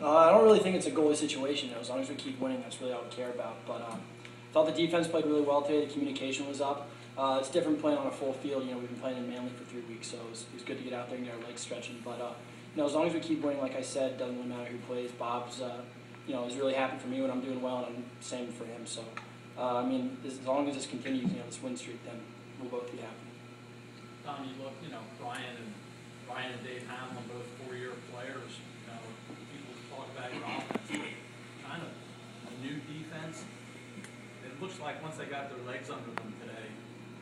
I don't really think it's a goalie situation. As long as we keep winning, that's really all we care about. But I thought the defense played really well today. The communication was up. It's different playing on a full field. We've been playing in Manly for 3 weeks, so it was good to get out there and get our legs stretching. But as long as we keep winning, like I said, doesn't really matter who plays. Bob's is really happy for me when I'm doing well, and I'm the same for him. So as long as this continues, this win streak, then we'll both be happy. Tom, you look, Ryan and Dave Hamlin, both 4-year players. People talk about your offense, but kind of a new defense. It looks like once they got their legs under them today,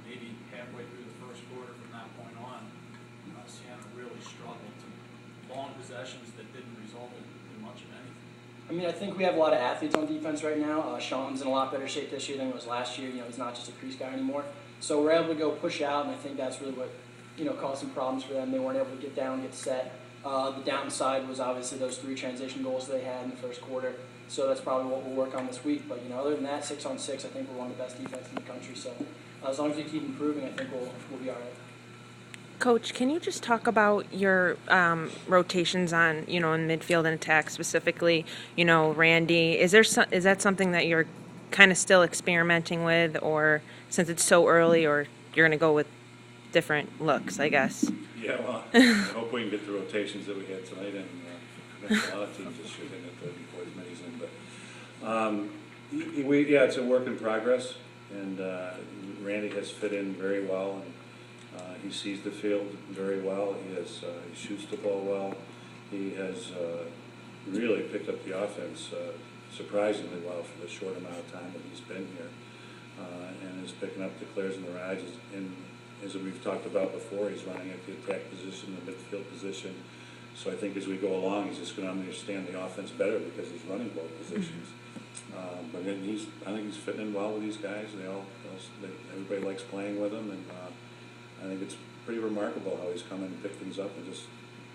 maybe halfway through the first quarter from that point on, Siena really struggled to long possessions that didn't result in much of anything. I think we have a lot of athletes on defense right now. Sean's in a lot better shape this year than he was last year. He's not just a crease guy anymore. So we're able to go push out, and I think that's really what caused some problems for them. They weren't able to get down, get set. The downside was obviously those 3 transition goals they had in the first quarter. So that's probably what we'll work on this week. But other than that, 6-on-6, I think we're one of the best defenses in the country. So as long as we keep improving, I think we'll be all right. Coach, can you just talk about your rotations on, in midfield and attack specifically? Randy, is that something that you're kind of still experimenting with, or since it's so early, or you're going to go with different looks, I guess? Yeah, well, I hope we can get the rotations that we had tonight, and a lot of teams this year didn't have 34 as many in. But it's a work in progress, and Randy has fit in very well, and he sees the field very well. He shoots the ball well. He has really picked up the offense surprisingly well for the short amount of time that he's been here, and is picking up the clears and the rides. And as we've talked about before, he's running at the attack position, the midfield position. So I think as we go along, he's just going to understand the offense better because he's running both positions. But then I think he's fitting in well with these guys. Everybody likes playing with him, and I think it's pretty remarkable how he's come in and picked things up and just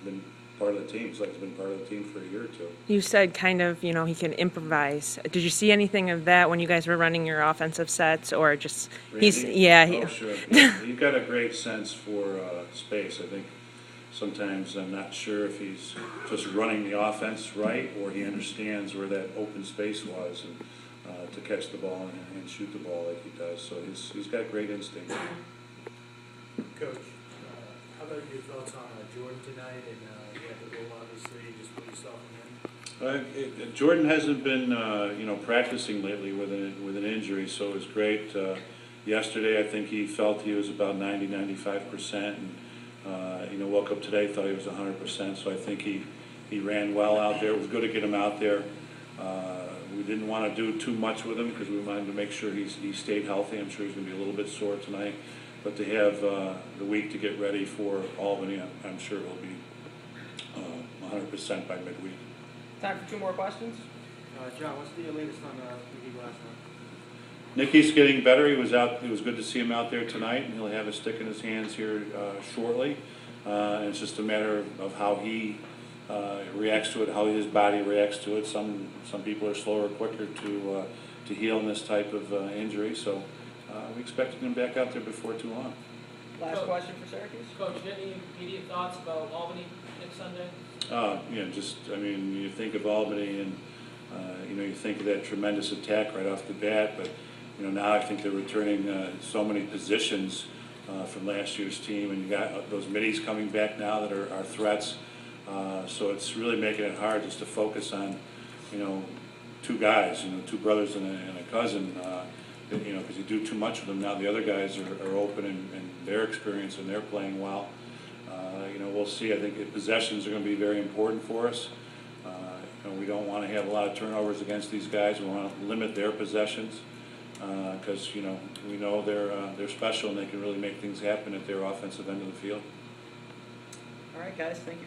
been part of the team. It's like he's been part of the team for a year or two. You said kind of, he can improvise. Did you see anything of that when you guys were running your offensive sets, or just Randy? Oh, sure. He's got a great sense for space. I think sometimes I'm not sure if he's just running the offense right, or he understands where that open space was, and to catch the ball and shoot the ball like he does. So he's got great instincts. Coach, how about your thoughts on Jordan tonight, and you had the goal, obviously, just what you saw from him? Jordan hasn't been, practicing lately with an injury, so it was great. Yesterday, I think he felt he was about 90-95%, and woke up today, thought he was 100%. So I think he ran well out there. It was good to get him out there. We didn't want to do too much with him because we wanted to make sure he stayed healthy. I'm sure he's going to be a little bit sore tonight. But to have the week to get ready for Albany, I'm sure he'll be 100% by midweek. Time for 2 more questions. John, what's the latest on Nicky last night? Nicky's getting better. He was out. It was good to see him out there tonight, and he'll have a stick in his hands here shortly. And it's just a matter of how he reacts to it, how his body reacts to it. Some people are slower or quicker to heal in this type of injury. So we expect him back out there before too long. Last question for Syracuse. Coach, any immediate thoughts about Albany next Sunday? You think of Albany, and you think of that tremendous attack right off the bat. But now I think they're returning so many positions from last year's team, and you got those middies coming back now that are threats. So it's really making it hard just to focus on 2 guys, 2 brothers and a cousin. Because you do too much with them now. The other guys are open and their experience, and they're playing well. We'll see. I think possessions are going to be very important for us. We don't want to have a lot of turnovers against these guys. We want to limit their possessions because we know they're special, and they can really make things happen at their offensive end of the field. All right, guys. Thank you.